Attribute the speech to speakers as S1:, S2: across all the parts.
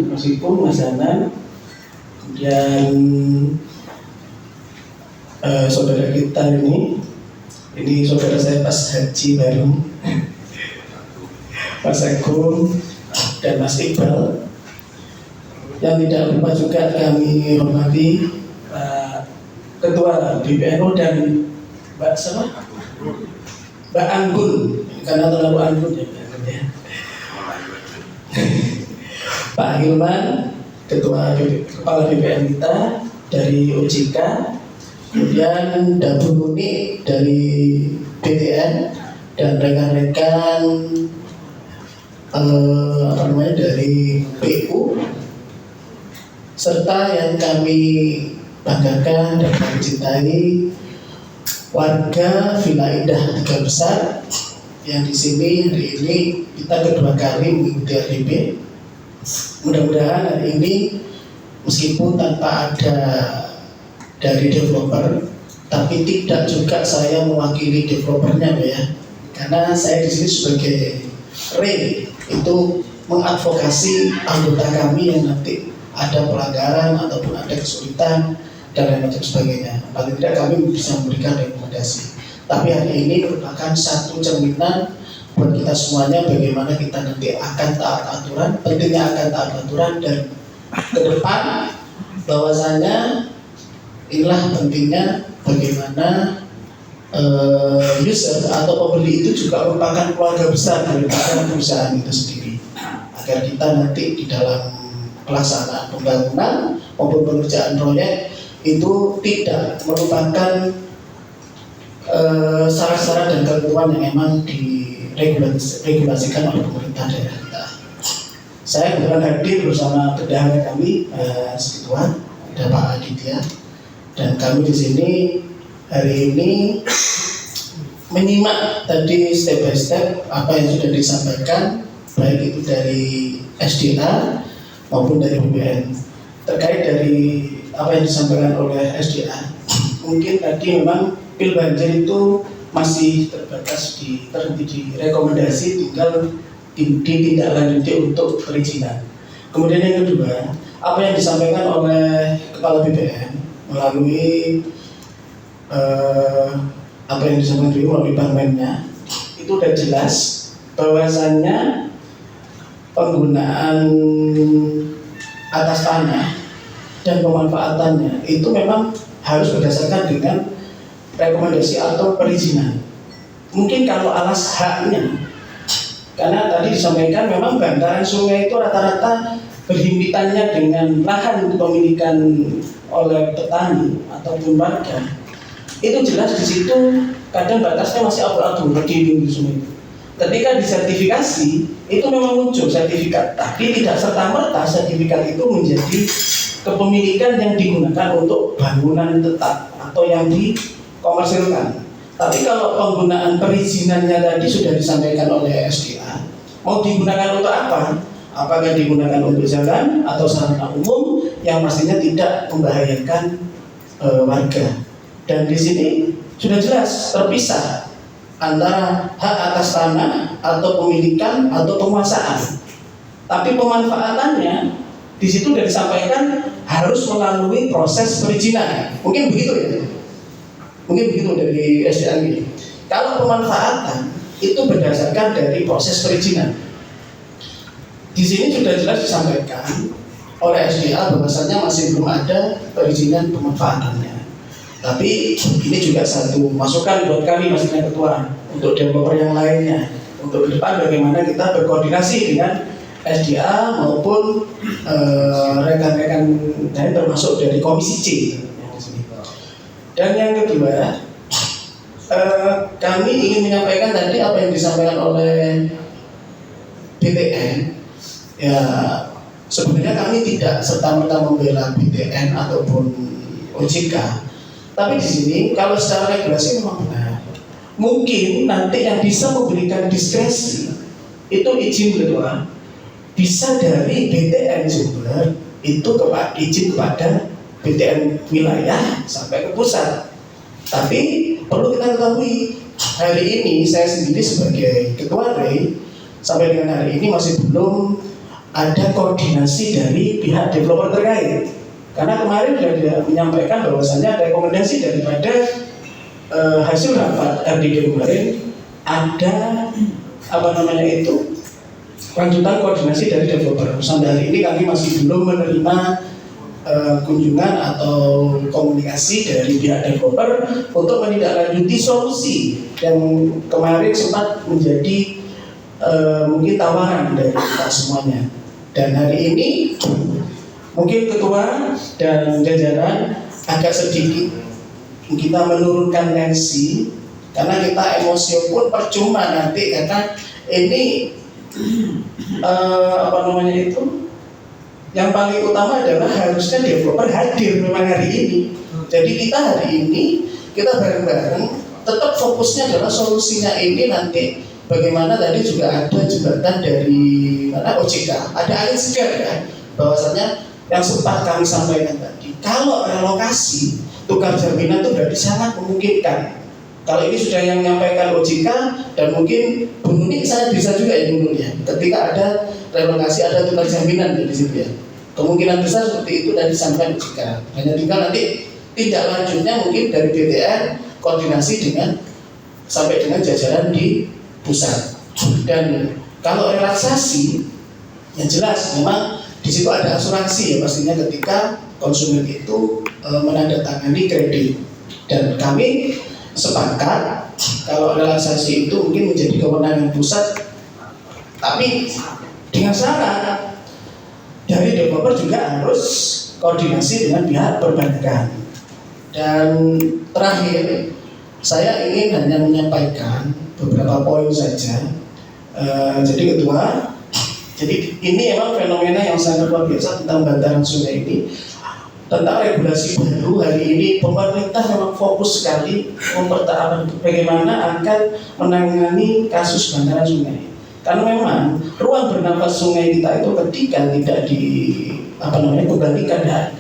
S1: meskipun Mas Hanan, kemudian saudara kita ini saudara saya pas haji baru, Mas Agung dan Mas Iqbal. Yang tidak lupa juga kami hormati Pak Ketua BPNU dan Mbak siapa? Mbak Anggun, karena terlalu Anggun ya. Pak Hilman, Kepala BPN kita dari OJK, kemudian Dabu Muni dari BTN, dan rekan-rekan dari PU, serta yang kami banggakan dan kami cintai, warga Villa Indah Tiga Besar yang di sini hari ini kita kedua kali mengikuti RDP. Mudah-mudahan hari ini meskipun tanpa ada dari developer, tapi tidak juga saya mewakili developernya ya, karena saya di sini sebagai itu mengadvokasi anggota kami yang nanti ada pelanggaran ataupun ada kesulitan dan lain macam sebagainya. Paling tidak kami bisa memberikan rekomendasi. Tapi hari ini merupakan satu cerminan buat kita semuanya bagaimana kita nanti akan taat aturan, pentingnya akan taat aturan, dan ke depan bahwasanya inilah pentingnya bagaimana user atau pembeli itu juga merupakan keluarga besar daripada perusahaan itu sendiri, agar kita nanti di dalam pelaksanaan pembangunan maupun pengerjaan proyek itu tidak merupakan syarat-syarat dan ketentuan yang memang diregulasikan oleh pemerintah daerah kita. Saya kebetulan hadir bersama bendahara kami, Ketua, ada Pak Aditya, dan kami di sini hari ini menyimak tadi step by step apa yang sudah disampaikan, baik itu dari SDA maupun dari BPN. Terkait dari apa yang disampaikan oleh SDA, mungkin tadi memang pil banjir itu masih terbatas terhenti di rekomendasi, tinggal ditindaklanjuti untuk perizinan. Kemudian yang kedua, apa yang disampaikan oleh Kepala BPN melalui apa yang disampaikan melalui Parmennya, itu sudah jelas bahwasannya penggunaan atas tanah dan pemanfaatannya itu memang harus berdasarkan dengan rekomendasi atau perizinan. Mungkin kalau alas haknya, karena tadi disampaikan memang bantaran sungai itu rata-rata berhimpitannya dengan lahan kepemilikan oleh petani ataupun warga. Itu jelas di situ kadang batasnya masih abu-abu di pinggir sungai itu. Ketika disertifikasi itu memang muncul sertifikat, tapi tidak serta-merta sertifikat itu menjadi kepemilikan yang digunakan untuk bangunan tetap atau yang dikomersilkan. Tapi kalau penggunaan perizinannya tadi sudah disampaikan oleh SDA, mau digunakan untuk apa? Apakah digunakan untuk jalan atau sarana umum yang pastinya tidak membahayakan warga. Dan di sini sudah jelas terpisah antara hak atas tanah atau pemilikan atau penguasaan. Tapi pemanfaatannya di situ sudah disampaikan harus melalui proses perizinan. Mungkin begitu ya. Mungkin begitu dari SDA ini. Kalau pemanfaatan itu berdasarkan dari proses perizinan. Di sini sudah jelas disampaikan oleh SDA bahwasanya masih belum ada perizinan pemanfaatannya. Tapi ini juga satu masukan buat kami Mas Ketua untuk developer yang lainnya, untuk ke depan bagaimana kita berkoordinasi dengan SDA maupun rekan-rekan lain termasuk dari Komisi C. Dan yang kedua, kami ingin menyampaikan tadi apa yang disampaikan oleh BTN. Ya, sebenarnya kami tidak serta-merta membela BTN ataupun OJK. Tapi di sini kalau secara regulasi memang benar. Mungkin nanti yang bisa memberikan diskresi itu izin kedua bisa dari BTN Jember itu izin kepada BTN wilayah sampai ke pusat. Tapi perlu kita ketahui hari ini saya sendiri sebagai ketua REI sampai dengan hari ini masih belum ada koordinasi dari pihak developer terkait. Karena kemarin sudah dia menyampaikan bahwasannya rekomendasi daripada hasil rapat RDD kemarin ada lanjutan koordinasi dari developer. Sampai hari ini kami masih belum menerima kunjungan atau komunikasi dari pihak developer untuk menindaklanjuti solusi yang kemarin sempat menjadi mungkin tawaran dari kita semuanya. Dan hari ini mungkin ketua dan jajaran agak sedikit kita menurunkan tensi karena kita emosi pun percuma nanti karena ini yang paling utama adalah harusnya developer hadir memang hari ini. Jadi kita hari ini kita bareng-bareng tetap fokusnya adalah solusinya ini nanti bagaimana tadi juga ada jembatan dari mana OJK, ada angin segar kan, bahwasanya yang sempat kami sampaikan tadi, kalau relokasi tukar jaminan itu berarti sangat memungkinkan. Kalau ini sudah yang menyampaikan OJK dan mungkin Bu Nuni saya bisa juga ya Bu Nuni ya, ketika ada relokasi ada tukar jaminan di situ ya. Kemungkinan besar seperti itu tadi disampaikan OJK. Hanya tinggal nanti tindak lanjutnya mungkin dari BTN koordinasi dengan sampai dengan jajaran di pusat. Dan kalau relaksasi yang jelas memang di situ ada asuransi ya pastinya ketika konsumen itu menandatangani kredit. Dan kami sepakat kalau relaksasi itu mungkin menjadi kewenangan pusat, tapi dengan syarat dari developer juga harus koordinasi dengan pihak perbankan. Dan terakhir saya ingin hanya menyampaikan beberapa poin saja. Jadi ketua, jadi ini memang fenomena yang sangat luar biasa tentang bantaran sungai ini. Tentang regulasi baru hari ini pemerintah memang fokus sekali mempertahankan bagaimana akan menangani kasus bantaran sungai. Karena memang ruang bernafas sungai kita itu ketika tidak kembalikan ada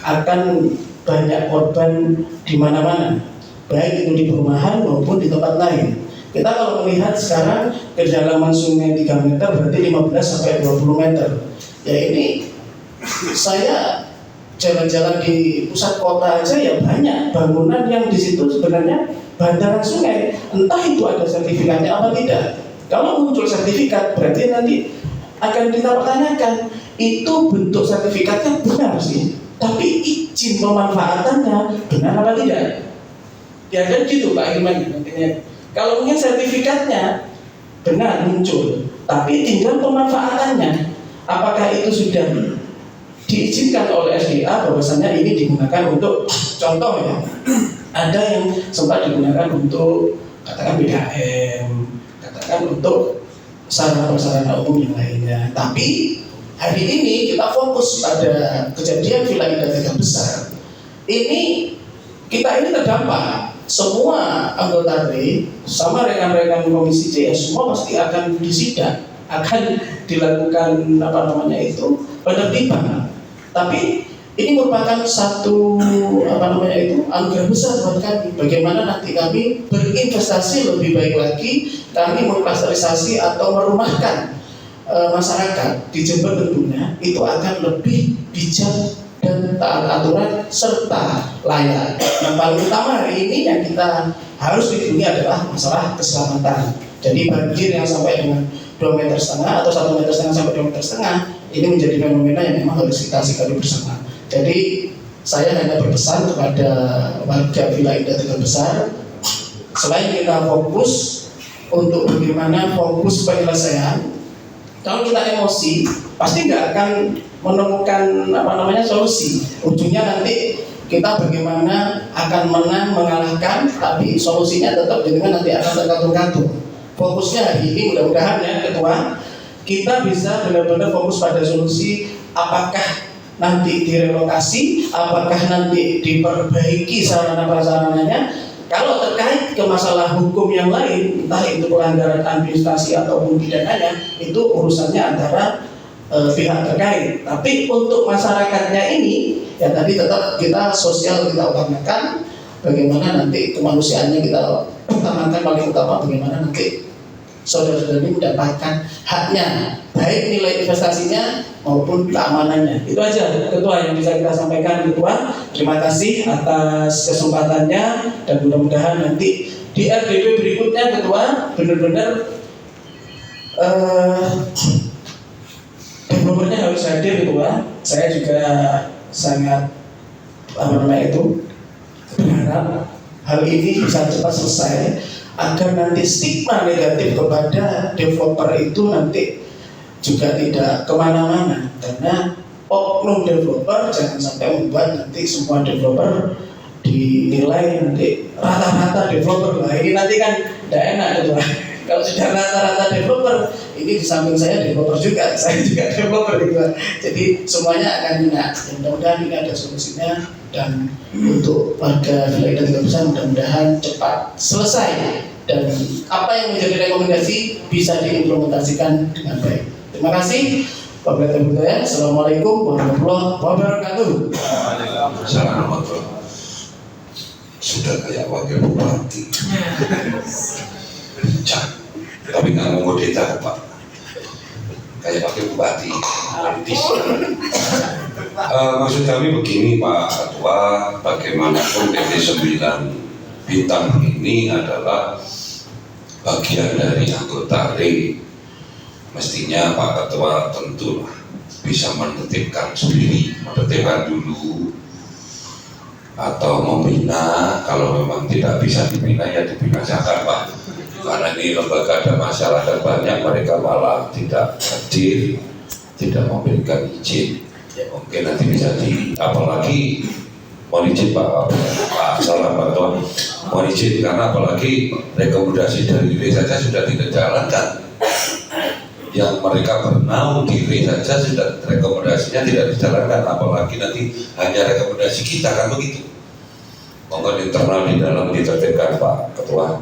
S1: akan banyak korban di mana-mana, baik itu di perumahan maupun di tempat lain. Kita kalau melihat sekarang kedalaman sungai 3 meter berarti 15 sampai 20 meter. Ya ini saya jalan-jalan di pusat kota aja ya banyak bangunan yang di situ sebenarnya bantaran sungai. Entah itu ada sertifikatnya apa tidak. Kalau muncul sertifikat berarti nanti akan kita pertanyakan itu bentuk sertifikatnya benar sih, tapi izin pemanfaatannya benar apa tidak? Ya kan gitu Pak Irman nantinya. Kalau mungkin sertifikatnya benar muncul, tapi tinggal pemanfaatannya apakah itu sudah diizinkan oleh SDA bahwasanya ini digunakan untuk contoh ya, ada yang sempat digunakan untuk katakan BKM, katakan untuk sarana-prasarana umum yang lainnya. Tapi hari ini kita fokus pada kejadian Villa Indah Tiga Besar. Ini kita ini terdampak, semua anggota RE sama rekan-rekan Komisi C semua pasti akan disidang, akan dilakukan penertiban. Tapi ini merupakan satu anugerah besar buat kami. Bagaimana nanti kami berinvestasi lebih baik lagi, kami mengklasterisasi atau merumahkan masyarakat di Jember tentunya itu akan lebih bijak dan taat aturan serta layak. Yang paling utama hari ini yang kita harus lindungi adalah masalah keselamatan. Jadi banjir yang sampai dengan 2,5 meter atau 1,5 meter sampai 2,5 meter ini menjadi fenomena yang memang harus kita sikapi bersama. Jadi saya hanya berpesan kepada warga Villa Indah Tiga Besar, selain kita fokus untuk bagaimana fokus penyelesaian, kalau kita emosi pasti nggak akan menemukan solusi. Ujungnya nanti kita bagaimana akan menang mengalahkan, tapi solusinya tetap dengan nanti akan tergantung-gantung. Fokusnya hari ini mudah-mudahan ya Ketua, kita bisa benar-benar fokus pada solusi, apakah nanti direlokasi, apakah nanti diperbaiki sarana-prasarananya. Kalau terkait ke masalah hukum yang lain, entah itu pelanggaran administrasi ataupun pidananya, itu urusannya antara pihak terkait. Tapi untuk masyarakatnya ini, ya tadi tetap kita sosial kita utamakan, bagaimana nanti kemanusiaannya kita utamakan paling utama, bagaimana nanti saudara-saudara ini mendapatkan haknya, baik nilai investasinya maupun keamanannya. Itu aja Ketua yang bisa kita sampaikan Ketua. Terima kasih atas kesempatannya dan mudah-mudahan nanti di RDP berikutnya Ketua benar-benar developernya harus hadir Ketua. Saya juga sangat berharap hal ini bisa cepat selesai agar nanti stigma negatif kepada developer itu nanti juga tidak kemana-mana, karena oknum developer jangan sampai membuat nanti semua developer dinilai nanti rata-rata developer lah. Ini nanti kan tidak enak Ketua. Kalau sudah rata-rata developer, ini di samping saya developer juga, saya juga developer gitu. Jadi semuanya akan enak. Mudah-mudahan ini ada solusinya, dan untuk warga Villa Indah Tiga Besar mudah-mudahan cepat selesai dan apa yang menjadi rekomendasi bisa diimplementasikan dengan baik. Terima kasih. Wabillahi. Assalamualaikum warahmatullahi wabarakatuh.
S2: Assalamualaikum. Sudah kayak wakil bupati. Tapi nggak mau ngodeta Pak. Kayak wakil bupati. Maksud kami begini Pak Ketua, bagaimanapun PT 9 Bintang ini adalah bagian dari anggota RE. Mestinya Pak Ketua tentu bisa menertibkan sendiri, menertibkan dulu, atau membina. Kalau memang tidak bisa dibina ya dibinasakan Pak, karena ini lembaga ada masyarakat banyak, mereka malah tidak hadir, tidak memberikan izin. Ya mungkin nanti bisa apalagi mohon izin Pak salah Pak Ketua, mohon izin, karena apalagi rekomendasi dari RE saja sudah tidak jalankan. Yang mereka bernaung di RE saja sudah rekomendasinya tidak dijalankan, apalagi nanti hanya rekomendasi kita, kan begitu. Monggo internal di dalam ditertibkan Pak Ketua.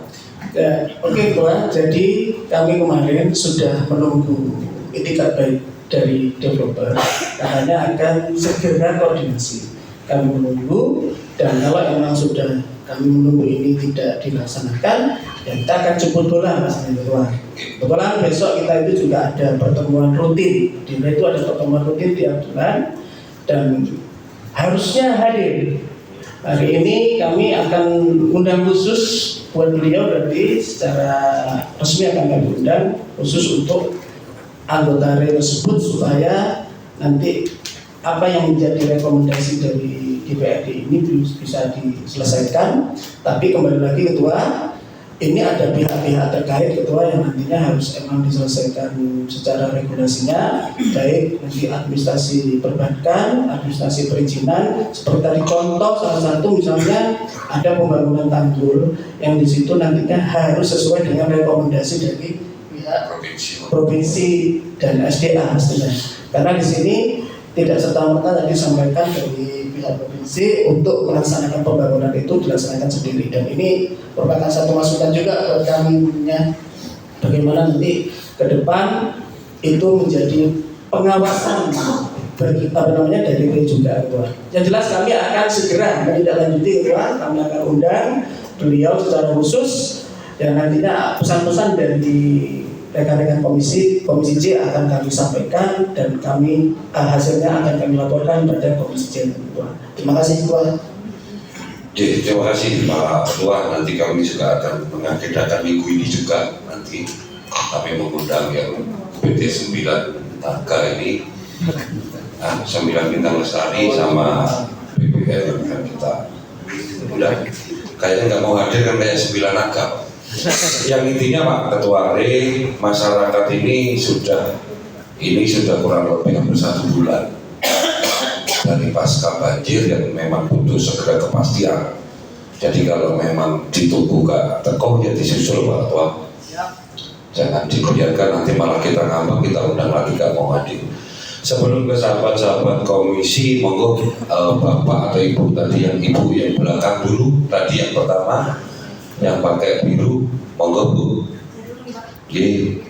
S1: Ya, oke Ketua. Jadi kami kemarin sudah menunggu itikat baik dari developer, katanya akan segera koordinasi. Kami menunggu, dan kalau memang sudah kami menunggu ini tidak dilaksanakan, ya kita akan jemput bola Mas Ketua. Kebetulan besok kita itu juga ada pertemuan rutin. Di mana itu ada pertemuan rutin tiap bulan dan harusnya hadir. Hari ini kami akan undang khusus buat beliau, berarti secara resmi akan kami undang khusus untuk anggota RE tersebut supaya nanti apa yang menjadi rekomendasi dari DPRD ini bisa diselesaikan. Tapi kembali lagi Ketua, ini ada pihak-pihak terkait Ketua yang nantinya harus emang diselesaikan secara regulasinya, baik nanti administrasi perbankan, administrasi perizinan. Seperti tadi contoh salah satu misalnya ada pembangunan tanggul yang di situ nantinya harus sesuai dengan rekomendasi dari pihak provinsi dan SDA pastinya. Karena di sini tidak serta-merta tadi disampaikan dari pihak provinsi untuk melaksanakan pembangunan itu dilaksanakan sendiri, dan ini merupakan satu masukan juga buat kami bagaimana nanti ke depan itu menjadi pengawasan bagi dari RE juga Ketua. Yang jelas kami akan segera menindaklanjuti Ketua, kami akan undang beliau secara khusus, dan nantinya pesan-pesan dari rekan-rekan komisi C akan kami sampaikan, dan kami hasilnya akan kami laporkan pada komisi C. Terima kasih Ketua.
S2: Jadi, terima kasih Pak Ketua. Nanti kami juga akan mengagendakan minggu ini juga, nanti kami mengundang yang PT 9 Taga ini, 9 Bintang Lestari sama BPR kan kita udah kayaknya nggak mau hadir kan, kayak 9 Naga. Yang intinya Pak Ketua RE, masyarakat ini sudah kurang lebih hampir 1 bulan dari pasca banjir yang memang butuh segera kepastian. Jadi kalau memang ditunggu gak tekoh ya disusul Pak Ketua. Jangan dibiarkan nanti malah kita ngambek, kita undang lagi gak mau hadir. Sebelum ke sahabat-sahabat komisi, monggo Bapak atau Ibu tadi, yang Ibu yang belakang dulu, tadi yang pertama yang pakai biru, monggo Bu. Ye.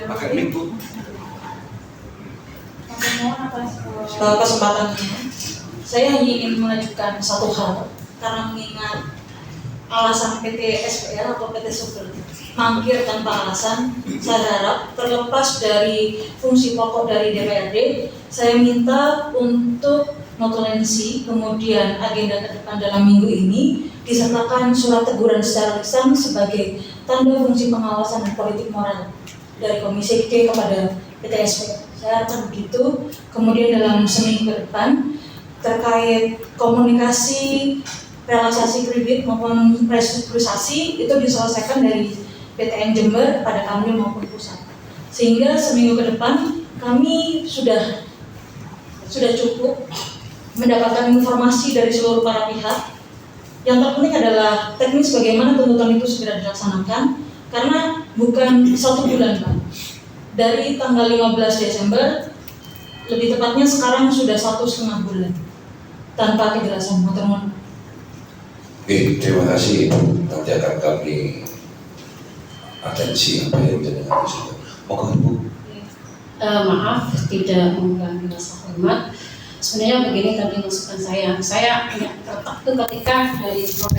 S2: Pakai biru.
S3: Kesempatannya, saya hanya ingin mengajukan satu hal, karena mengingat alasan PT SPL atau PT Super mangkir tanpa alasan. Saya harap terlepas dari fungsi pokok dari DPRD, saya minta untuk notulensi, kemudian agenda ke depan dalam minggu ini disertakan surat teguran secara lisan sebagai tanda fungsi pengawasan dan politik moral dari Komisi D kepada PTSP. Saya harapkan begitu. Kemudian dalam seminggu ke depan terkait komunikasi relaksasi kredit maupun restrukturisasi itu diselesaikan dari PTN Jember pada Kanwil maupun pusat. Sehingga seminggu ke depan kami sudah cukup mendapatkan informasi dari seluruh para pihak. Yang terpenting adalah teknis bagaimana tuntutan itu segera dilaksanakan, karena bukan 1 bulan, Pak. Dari tanggal 15 Desember, lebih tepatnya sekarang sudah 1,5 bulan tanpa kejelasan.
S2: Oke, terima kasih Ibu. Nanti akan kami atensi apa yang menjadi sudah. Mohon Ibu.
S4: Maaf, tidak mengganggu rasa hormat. Sebenarnya begini tadi masukan saya hanya tertak ketika dari